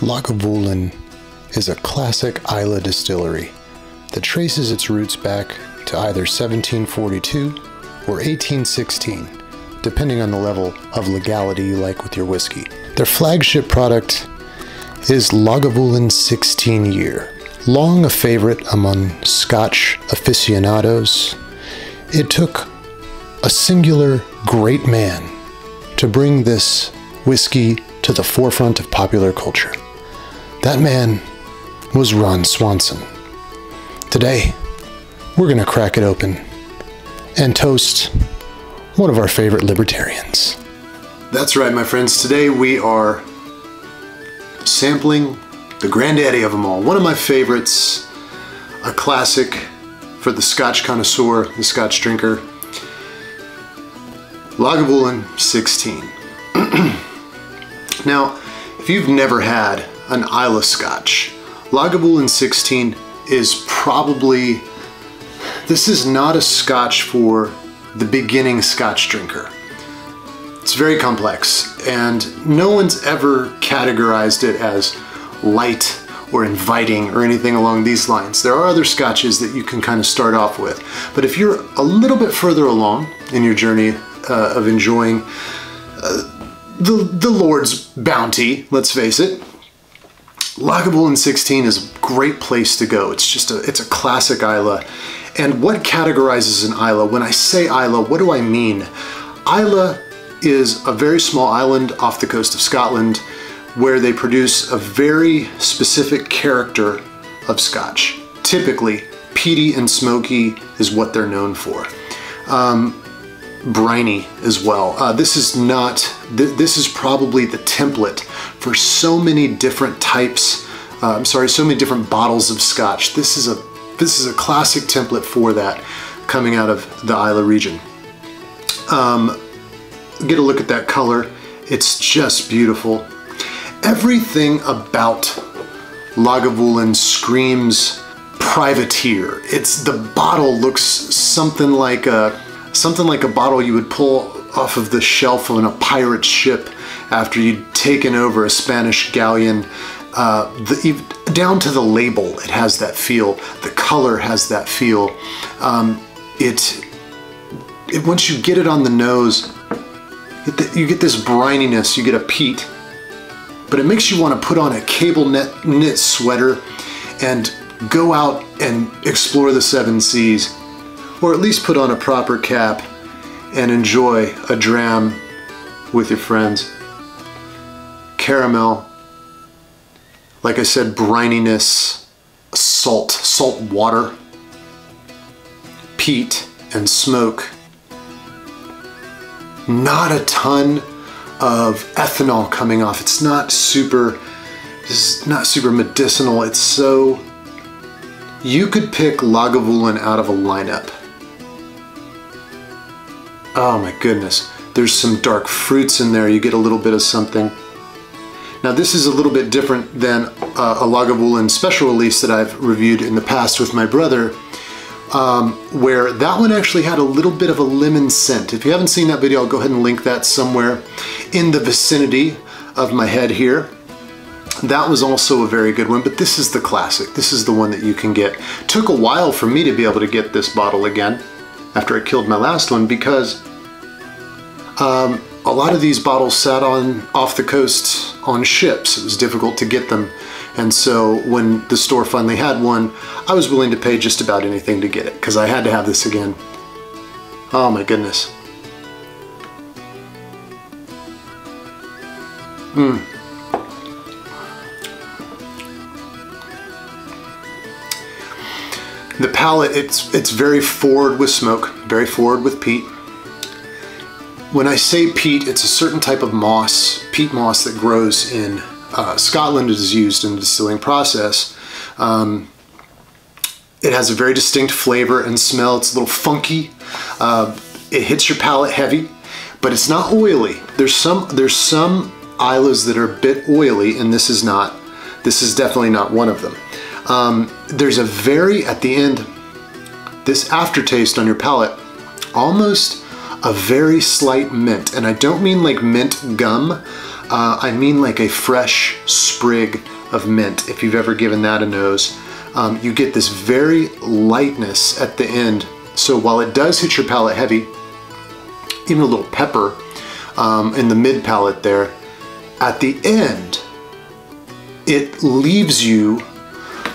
Lagavulin is a classic Islay distillery that traces its roots back to either 1742 or 1816, depending on the level of legality you like with your whiskey. Their flagship product is Lagavulin 16 Year. Long a favorite among Scotch aficionados, it took a singular great man to bring this whiskey to the forefront of popular culture. That man was Swanson. Today, we're going to crack it open and toast one of our favorite libertarians. That's right, my friends. Today we are sampling the granddaddy of them all. One of my favorites, a classic for the Scotch connoisseur, the Scotch drinker, Lagavulin 16. Now, if you've never had an Islay Scotch, Lagavulin 16 is probably, this is not a Scotch for the beginning Scotch drinker. It's very complex, and no one's ever categorized it as light or inviting or anything along these lines. There are other Scotches that you can kind of start off with, but if you're a little bit further along in your journey of enjoying the Lord's bounty, let's face it, Lagavulin 16 is a great place to go. It's a classic Islay. And what categorizes an Islay? When I say Islay, what do I mean? Islay is a very small island off the coast of Scotland where they produce a very specific character of Scotch. Typically, peaty and smoky is what they're known for. Briny as well. This is probably the template for so many different types, so many different bottles of Scotch. This is a classic template for that coming out of the Islay region. Get a look at that color. It's just beautiful. Everything about Lagavulin screams privateer. The bottle looks something like a bottle you would pull off of the shelf on a pirate ship after you'd taken over a Spanish galleon. Down to the label, it has that feel. The color has that feel. Once you get it on the nose, you get this brininess, you get a peat, but it makes you want to put on a cable knit sweater and go out and explore the seven seas. Or at least put on a proper cap and enjoy a dram with your friends. Caramel, like I said, brininess, salt water, peat and smoke. Not a ton of ethanol coming off. It's not super medicinal. It's so, you could pick Lagavulin out of a lineup. Oh my goodness, there's some dark fruits in there. You get a little bit of something. Now this is a little bit different than a Lagavulin special release that I've reviewed in the past with my brother, where that one actually had a little bit of a lemon scent. If you haven't seen that video, I'll go ahead and link that somewhere in the vicinity of my head here. That was also a very good one, but this is the classic. This is the one that you can get. Took a while for me to be able to get this bottle again after I killed my last one, because a lot of these bottles sat off the coast on ships. It was difficult to get them, and so when the store finally had one, I was willing to pay just about anything to get it, because I had to have this again. Oh my goodness. The palate, it's very forward with smoke, very forward with peat. When I say peat, it's a certain type of moss, peat moss that grows in Scotland. It is used in the distilling process. It has a very distinct flavor and smell. It's a little funky. It hits your palate heavy, but it's not oily. There's some Islas that are a bit oily, and this is not. This is definitely not one of them. There's a very, at the end, this aftertaste on your palate, almost a very slight mint. And I don't mean like mint gum. I mean like a fresh sprig of mint, if you've ever given that a nose. You get this very lightness at the end. So while it does hit your palate heavy, even a little pepper in the mid palate there, at the end, it leaves you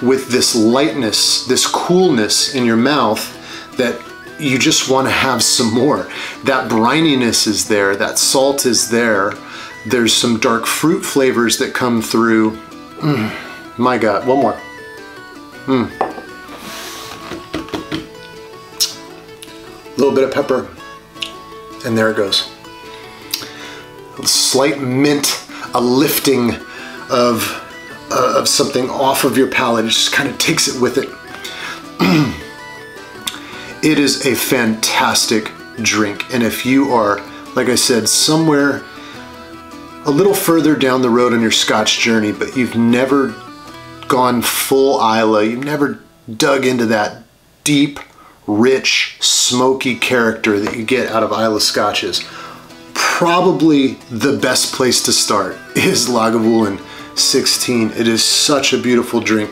with this lightness, this coolness in your mouth that you just want to have some more. That brininess is there, that salt is there. There's some dark fruit flavors that come through. My God, one more. A little bit of pepper, and there it goes. A slight mint, a lifting of something off of your palate. It just kind of takes it with it. It is a fantastic drink, and if you are, like I said, somewhere a little further down the road on your Scotch journey, but you've never gone full Islay, you've never dug into that deep, rich, smoky character that you get out of Islay Scotches, probably the best place to start is Lagavulin 16. It is such a beautiful drink.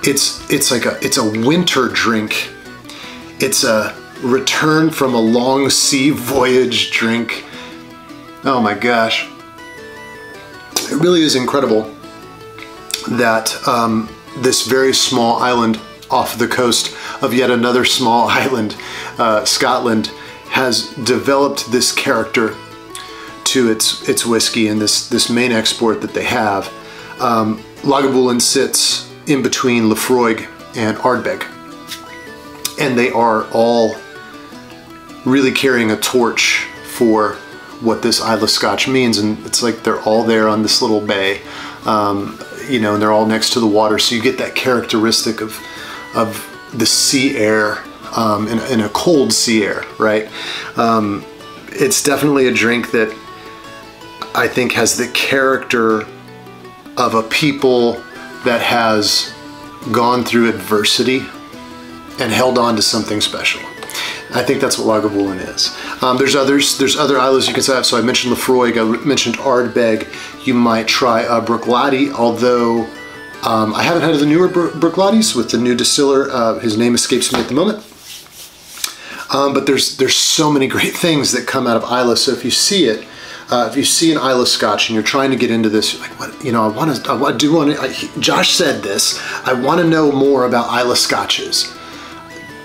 It's a winter drink. It's a return from a long sea voyage drink. Oh my gosh. It really is incredible that this very small island off the coast of yet another small island, Scotland, has developed this character to its whiskey and this main export that they have. Lagavulin sits in between Laphroaig and Ardbeg, and they are all really carrying a torch for what this Islay Scotch means, and it's like they're all there on this little bay, you know, and they're all next to the water, so you get that characteristic of the sea air, in a cold sea air, right? It's definitely a drink that I think has the character of a people that has gone through adversity and held on to something special. I think that's what Lagavulin is. There's other islands you can say. So I mentioned Laphroaig, I mentioned Ardbeg. You might try Bruichladdich, although I haven't had the newer Bruichladdich with the new distiller. His name escapes me at the moment. But there's so many great things that come out of Islay. So if you see it, if you see an Islay Scotch and you're trying to get into this, you're like, what, you know, Josh said this, I want to know more about Islay Scotches.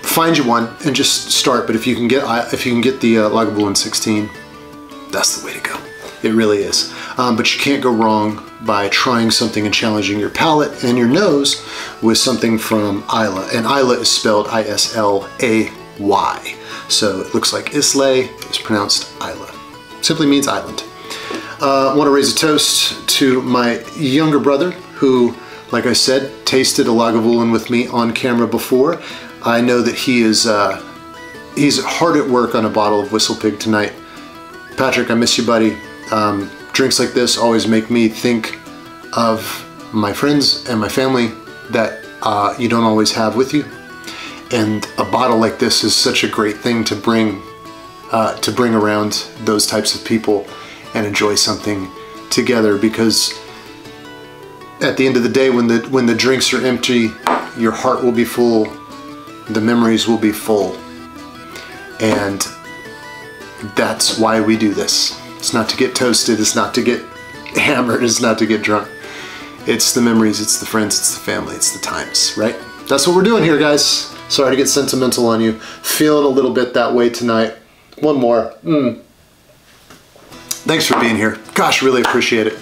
Find you one and just start. But if you can get the Lagavulin 16, that's the way to go. It really is. But you can't go wrong by trying something and challenging your palate and your nose with something from Islay. And Islay is spelled I-S-L-A-Y. So it looks like Islay, it's pronounced Islay. Simply means island. I want to raise a toast to my younger brother who, like I said, tasted a Lagavulin with me on camera before. I know that he's hard at work on a bottle of Whistlepig tonight. Patrick, I miss you, buddy. Drinks like this always make me think of my friends and my family that you don't always have with you. And a bottle like this is such a great thing to bring around those types of people and enjoy something together, because at the end of the day, when the drinks are empty, your heart will be full, the memories will be full, and that's why we do this. It's not to get toasted, it's not to get hammered, it's not to get drunk. It's the memories, it's the friends, it's the family, it's the times, right? That's what we're doing here, guys. Sorry to get sentimental on you. Feeling a little bit that way tonight. One more. Thanks for being here. Gosh, really appreciate it.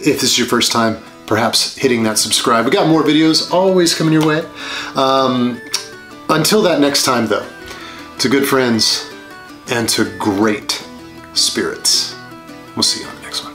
If this is your first time, perhaps hitting that subscribe. We got more videos always coming your way. Until that next time, though, to good friends and to great spirits. We'll see you on the next one.